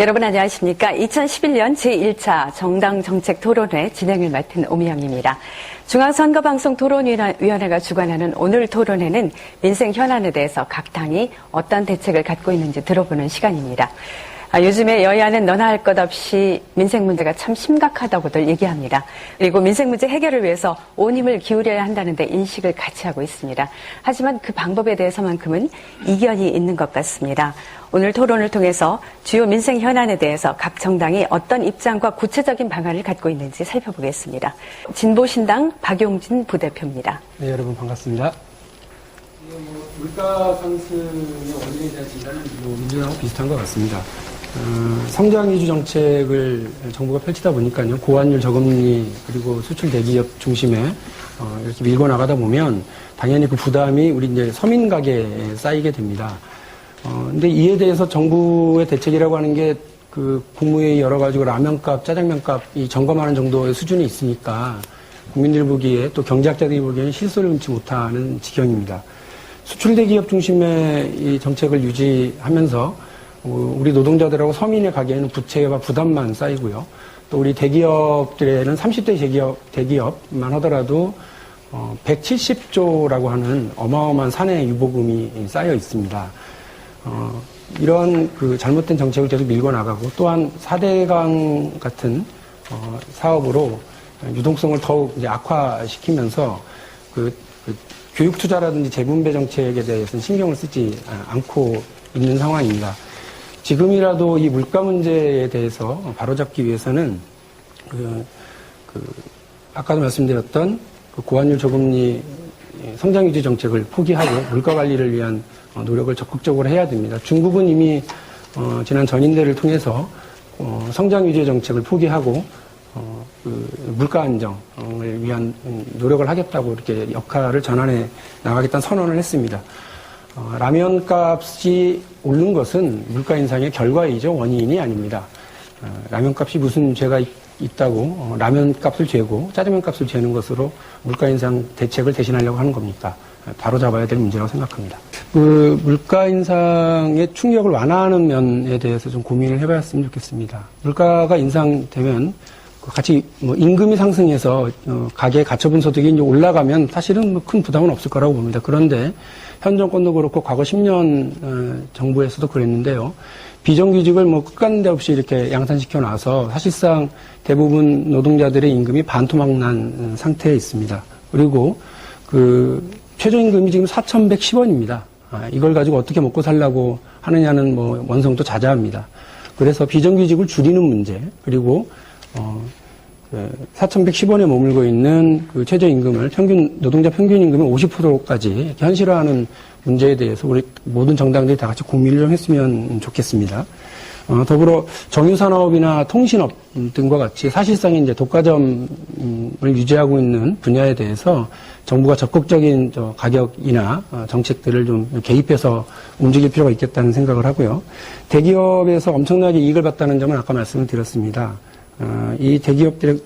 여러분 안녕하십니까. 2011년 제1차 정당정책토론회 진행을 맡은 오미영입니다. 중앙선거방송토론위원회가 주관하는 오늘 토론회는 민생 현안에 대해서 각 당이 어떤 대책을 갖고 있는지 들어보는 시간입니다. 요즘에 여야는 너나 할 것 없이 민생 문제가 참 심각하다고들 얘기합니다. 그리고 민생 문제 해결을 위해서 온 힘을 기울여야 한다는 데 인식을 같이 하고 있습니다. 하지만 그 방법에 대해서만큼은 이견이 있는 것 같습니다. 오늘 토론을 통해서 주요 민생 현안에 대해서 각 정당이 어떤 입장과 구체적인 방안을 갖고 있는지 살펴보겠습니다. 진보신당 박용진 부대표입니다. 네, 여러분 반갑습니다. 물가 상승의 원인에 대한 진단은 민주당하고 비슷한 것 같습니다. 성장 위주 정책을 정부가 펼치다 보니까요, 고환율 저금리 그리고 수출 대기업 중심에 이렇게 밀고 나가다 보면 당연히 그 부담이 우리 이제 서민 가게에 쌓이게 됩니다. 근데 이에 대해서 정부의 대책이라고 하는 게 그 국무회의 열어가지고 라면값, 짜장면값 점검하는 정도의 수준이 있으니까 국민들 보기에 또 경제학자들이 보기에는 실소를 금치 못하는 지경입니다. 수출 대기업 중심의 이 정책을 유지하면서 우리 노동자들하고 서민의 가게에는 부채와 부담만 쌓이고요. 또 우리 대기업들에는 30대 대기업만 하더라도 170조라고 하는 어마어마한 사내 유보금이 쌓여 있습니다. 이런 그 잘못된 정책을 계속 밀고 나가고 또한 4대강 같은 사업으로 유동성을 더욱 이제 악화시키면서 교육 투자라든지 재분배 정책에 대해서는 신경을 쓰지 않고 있는 상황입니다. 지금이라도 이 물가 문제에 대해서 바로잡기 위해서는 아까도 말씀드렸던 고환율 저금리 성장 유지 정책을 포기하고 물가 관리를 위한 노력을 적극적으로 해야 됩니다. 중국은 이미 지난 전인대를 통해서 성장 유지 정책을 포기하고 물가 안정을 위한 노력을 하겠다고 이렇게 역할을 전환해 나가겠다는 선언을 했습니다. 라면 값이 오른 것은 물가 인상의 결과이죠. 원인이 아닙니다. 라면 값이 무슨 죄가 있다고 라면 값을 죄고 짜장면 값을 죄는 것으로 물가 인상 대책을 대신하려고 하는 겁니까? 바로 잡아야 될 문제라고 생각합니다. 물가 인상의 충격을 완화하는 면에 대해서 좀 고민을 해봤으면 좋겠습니다. 물가가 인상되면 같이 임금이 상승해서 가계 가처분 소득이 이제 올라가면 사실은 큰 부담은 없을 거라고 봅니다. 그런데 현 정권도 그렇고 과거 10년 정부에서도 그랬는데요. 비정규직을 끝가는 데 없이 이렇게 양산시켜 놔서 사실상 대부분 노동자들의 임금이 반토막 난 상태에 있습니다. 그리고 최저임금이 지금 4,110원입니다. 이걸 가지고 어떻게 먹고 살라고 하느냐는 원성도 자자합니다. 그래서 비정규직을 줄이는 문제, 그리고 4,110원에 머물고 있는 그 최저임금을 노동자 평균임금의 50%까지 현실화하는 문제에 대해서 우리 모든 정당들이 다 같이 고민을 좀 했으면 좋겠습니다. 더불어 정유산업이나 통신업 등과 같이 사실상 이제 독과점을 유지하고 있는 분야에 대해서 정부가 적극적인 가격이나 정책들을 좀 개입해서 움직일 필요가 있겠다는 생각을 하고요. 대기업에서 엄청나게 이익을 봤다는 점은 아까 말씀을 드렸습니다. 이 대기업들의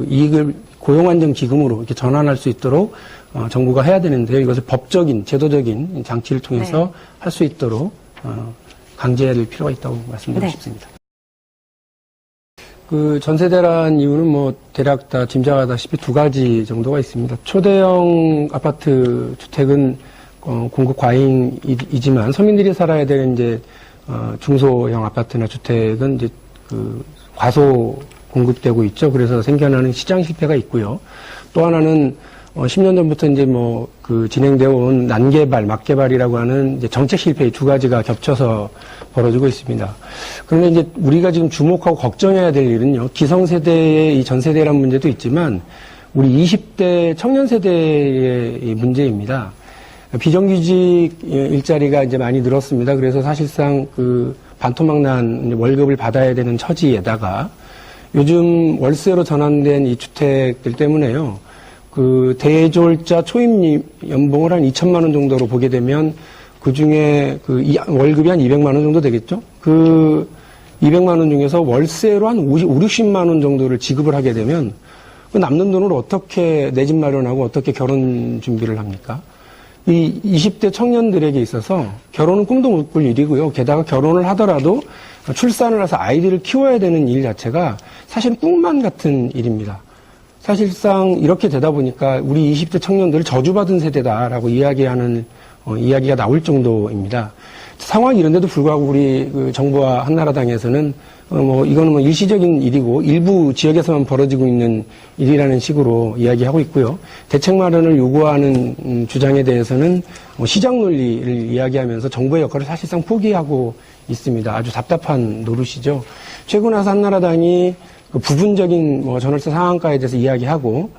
이익을 고용안정기금으로 이렇게 전환할 수 있도록 정부가 해야 되는데요. 이것을 법적인, 제도적인 장치를 통해서 할 수 있도록 강제할 필요가 있다고 말씀드리고 싶습니다. 전세대란 이유는 대략 다 짐작하다시피 두 가지 정도가 있습니다. 초대형 아파트 주택은 공급 과잉이지만 서민들이 살아야 되는 이제 중소형 아파트나 주택은 이제 과소 공급되고 있죠. 그래서 생겨나는 시장 실패가 있고요. 또 하나는 10년 전부터 이제 진행되어 온 난개발, 막개발이라고 하는 이제 정책 실패 두 가지가 겹쳐서 벌어지고 있습니다. 그런데 이제 우리가 지금 주목하고 걱정해야 될 일은요. 기성세대의 이 전세대란 문제도 있지만 우리 20대 청년 세대의 이 문제입니다. 비정규직 일자리가 이제 많이 늘었습니다. 그래서 사실상 반토막 난 월급을 받아야 되는 처지에다가 요즘 월세로 전환된 이 주택들 때문에요. 대졸자 초임 연봉을 한 2천만 원 정도로 보게 되면 그 중에 월급이 한 200만 원 정도 되겠죠? 200만 원 중에서 월세로 한 60만 원 정도를 지급을 하게 되면 남는 돈으로 어떻게 내 집 마련하고 어떻게 결혼 준비를 합니까? 이 20대 청년들에게 있어서 결혼은 꿈도 못 꿀 일이고요. 게다가 결혼을 하더라도 출산을 해서 아이들을 키워야 되는 일 자체가 사실 꿈만 같은 일입니다. 사실상 이렇게 되다 보니까 우리 20대 청년들을 저주받은 세대다라고 이야기하는 이야기가 나올 정도입니다. 상황이 이런데도 불구하고 우리 정부와 한나라당에서는 이거는 일시적인 일이고 일부 지역에서만 벌어지고 있는 일이라는 식으로 이야기하고 있고요. 대책 마련을 요구하는 주장에 대해서는 시장 논리를 이야기하면서 정부의 역할을 사실상 포기하고 있습니다. 아주 답답한 노릇이죠. 최근 와서 한나라당이 그 부분적인 전월세 상한가에 대해서 이야기하고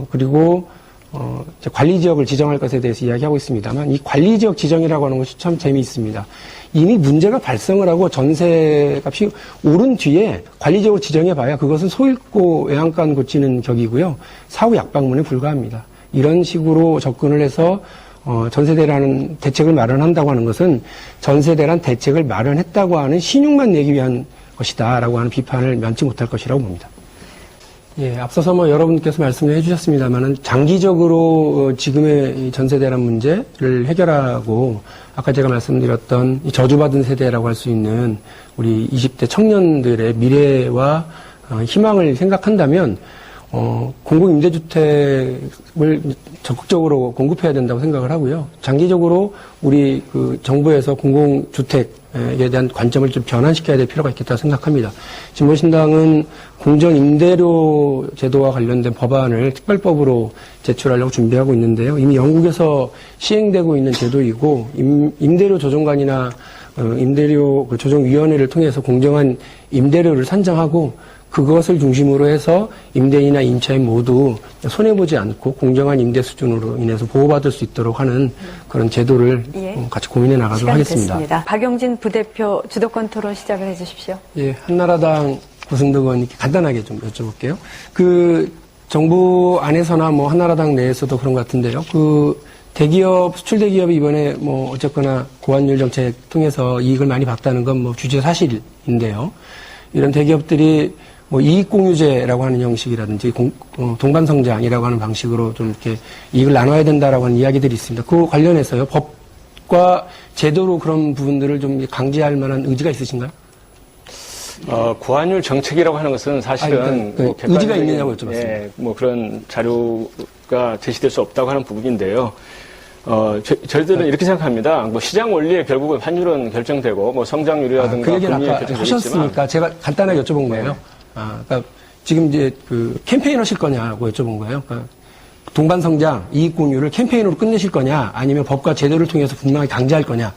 그리고 이제 관리 지역을 지정할 것에 대해서 이야기하고 있습니다만 이 관리 지역 지정이라고 하는 것이 참 재미있습니다. 이미 문제가 발생을 하고 전세값이 오른 뒤에 관리 지역을 지정해봐야 그것은 소잃고 외양간 고치는 격이고요. 사후 약방문에 불과합니다. 이런 식으로 접근을 해서 전세대라는 대책을 마련한다고 하는 것은 전세대란 대책을 마련했다고 하는 신용만 내기 위한 것이다라고 하는 비판을 면치 못할 것이라고 봅니다. 예, 앞서서 여러분께서 말씀을 해주셨습니다만은 장기적으로 지금의 전세대란 문제를 해결하고 아까 제가 말씀드렸던 이 저주받은 세대라고 할 수 있는 우리 20대 청년들의 미래와 희망을 생각한다면 공공임대주택을 적극적으로 공급해야 된다고 생각을 하고요. 장기적으로 우리 정부에서 공공주택에 대한 관점을 좀 변환시켜야 될 필요가 있겠다고 생각합니다. 진보신당은 공정임대료 제도와 관련된 법안을 특별법으로 제출하려고 준비하고 있는데요. 이미 영국에서 시행되고 있는 제도이고 임대료 조정관이나 임대료 조정위원회를 통해서 공정한 임대료를 산정하고 그것을 중심으로 해서 임대인이나 임차인 모두 손해보지 않고 공정한 임대 수준으로 인해서 보호받을 수 있도록 하는 그런 제도를 같이 고민해 나가도록 하겠습니다. 됐습니다. 박용진 부대표 주도권 토론 시작을 해 주십시오. 예, 한나라당 구승덕 의원님께 간단하게 좀 여쭤볼게요. 정부 안에서나 한나라당 내에서도 그런 것 같은데요. 대기업, 수출 대기업이 이번에 어쨌거나 고환율 정책 통해서 이익을 많이 봤다는 건 주제 사실인데요. 이런 대기업들이 이익공유제라고 하는 형식이라든지 동반성장이라고 하는 방식으로 좀 이렇게 이익을 나눠야 된다라고 하는 이야기들이 있습니다. 그 관련해서요, 법과 제도로 그런 부분들을 좀 강제할 만한 의지가 있으신가요? 고환율 정책이라고 하는 것은 사실은 의지가 있느냐고 여쭤봤습니다. 예, 그런 자료가 제시될 수 없다고 하는 부분인데요. 저희들은 이렇게 생각합니다. 시장 원리에 결국은 환율은 결정되고 성장률이라든가 그 얘기는 금리에 아까 결정되겠지만 하셨으니까 제가 간단하게 여쭤본 거예요. 그러니까 지금 이제 캠페인 하실 거냐고 여쭤본 거예요. 그러니까 동반성장, 이익공유를 캠페인으로 끝내실 거냐, 아니면 법과 제도를 통해서 분명히 강제할 거냐.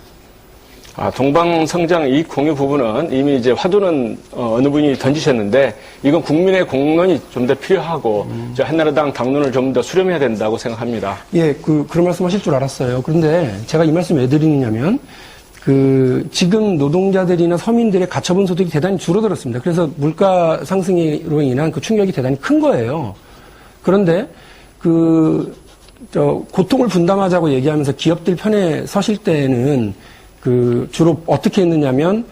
동방성장 이익 공유 부분은 이미 이제 화두는 어느 분이 던지셨는데 이건 국민의 공론이 좀 더 필요하고 한나라당 당론을 좀 더 수렴해야 된다고 생각합니다. 예, 그런 말씀하실 줄 알았어요. 그런데 제가 이 말씀 왜 드리느냐면 지금 노동자들이나 서민들의 가처분 소득이 대단히 줄어들었습니다. 그래서 물가 상승으로 인한 충격이 대단히 큰 거예요. 그런데 고통을 분담하자고 얘기하면서 기업들 편에 서실 때는 주로 어떻게 했느냐면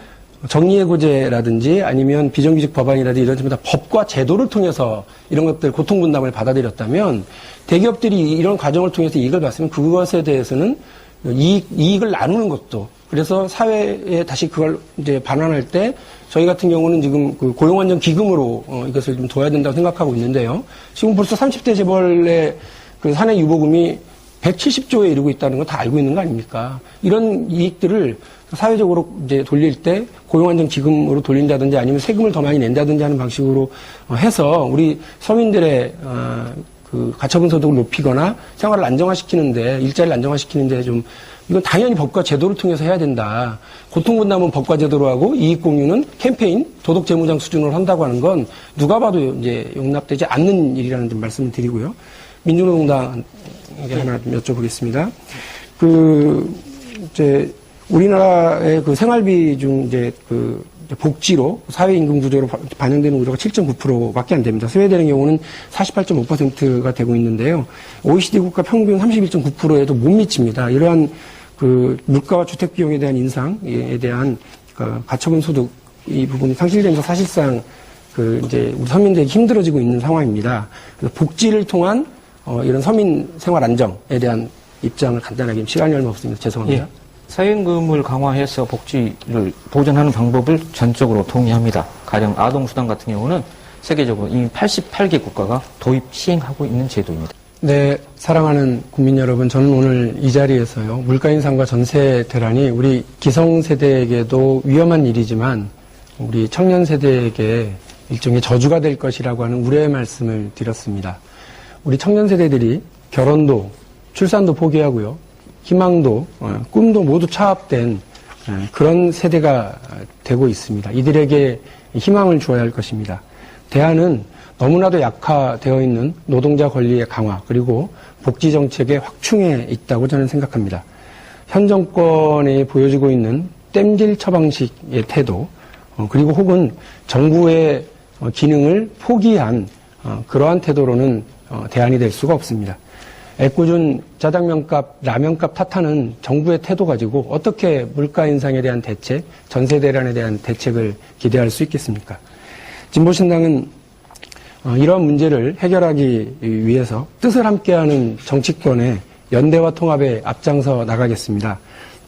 정리해고제라든지 아니면 비정규직 법안이라든지 이런 전부 다 법과 제도를 통해서 이런 것들 고통 분담을 받아들였다면 대기업들이 이런 과정을 통해서 이익을 봤으면 그것에 대해서는 이익을 나누는 것도 그래서 사회에 다시 그걸 이제 반환할 때 저희 같은 경우는 지금 고용안정 기금으로 이것을 좀 둬야 된다고 생각하고 있는데요. 지금 벌써 30대 재벌의 사내 유보금이 170조에 이르고 있다는 건 다 알고 있는 거 아닙니까? 이런 이익들을 사회적으로 이제 돌릴 때 고용안정 기금으로 돌린다든지 아니면 세금을 더 많이 낸다든지 하는 방식으로 해서 우리 서민들의 가처분 소득을 높이거나 생활을 안정화시키는데 일자리를 안정화시키는데 좀 이건 당연히 법과 제도를 통해서 해야 된다. 고통분담은 법과 제도로 하고 이익공유는 캠페인, 도덕재무장 수준으로 한다고 하는 건 누가 봐도 이제 용납되지 않는 일이라는 점 말씀을 드리고요. 민주노동당에게 하나 좀 여쭤보겠습니다. 이제 우리나라의 생활비 중 이제 복지로 사회임금 구조로 반영되는 구조가 7.9%밖에 안 됩니다. 스웨덴의 경우는 48.5%가 되고 있는데요. OECD 국가 평균 31.9%에도 못 미칩니다. 이러한 물가와 주택 비용에 대한 인상에 대한 가처분 소득 이 부분이 상실되면서 사실상 이제 우리 서민들이 힘들어지고 있는 상황입니다. 그래서 복지를 통한 이런 서민 생활 안정에 대한 입장을 간단하게, 시간이 얼마 없습니다. 죄송합니다. 예. 사회임금을 강화해서 복지를 보전하는 방법을 전적으로 동의합니다. 가령 아동수당 같은 경우는 세계적으로 이미 88개 국가가 도입 시행하고 있는 제도입니다. 네, 사랑하는 국민 여러분, 저는 오늘 이 자리에서요, 물가 인상과 전세 대란이 우리 기성세대에게도 위험한 일이지만 우리 청년 세대에게 일종의 저주가 될 것이라고 하는 우려의 말씀을 드렸습니다. 우리 청년 세대들이 결혼도, 출산도 포기하고요, 희망도, 꿈도 모두 차압된 그런 세대가 되고 있습니다. 이들에게 희망을 주어야 할 것입니다. 대안은 너무나도 약화되어 있는 노동자 권리의 강화, 그리고 복지 정책의 확충에 있다고 저는 생각합니다. 현 정권에 보여지고 있는 땜질 처방식의 태도, 그리고 혹은 정부의 기능을 포기한 그러한 태도로는 대안이 될 수가 없습니다. 애꿎은 짜장면값, 라면값 탓하는 정부의 태도 가지고 어떻게 물가 인상에 대한 대책, 전세 대란에 대한 대책을 기대할 수 있겠습니까? 진보신당은 이러한 문제를 해결하기 위해서 뜻을 함께하는 정치권의 연대와 통합에 앞장서 나가겠습니다.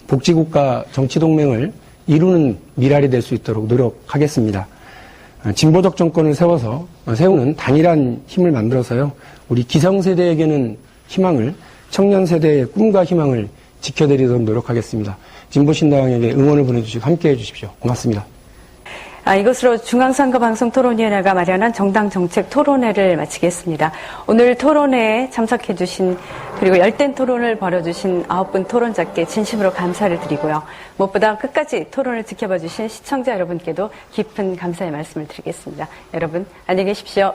복지국가 정치동맹을 이루는 미랄이 될 수 있도록 노력하겠습니다. 진보적 정권을 세우는 단일한 힘을 만들어서요, 우리 기성세대에게는 희망을, 청년 세대의 꿈과 희망을 지켜드리도록 노력하겠습니다. 진보신당에게 응원을 보내주시고 함께해 주십시오. 고맙습니다. 이것으로 중앙선거방송 토론위원회가 마련한 정당 정책 토론회를 마치겠습니다. 오늘 토론회에 참석해주신, 그리고 열띤 토론을 벌여주신 9분 토론자께 진심으로 감사를 드리고요. 무엇보다 끝까지 토론을 지켜봐주신 시청자 여러분께도 깊은 감사의 말씀을 드리겠습니다. 여러분 안녕히 계십시오.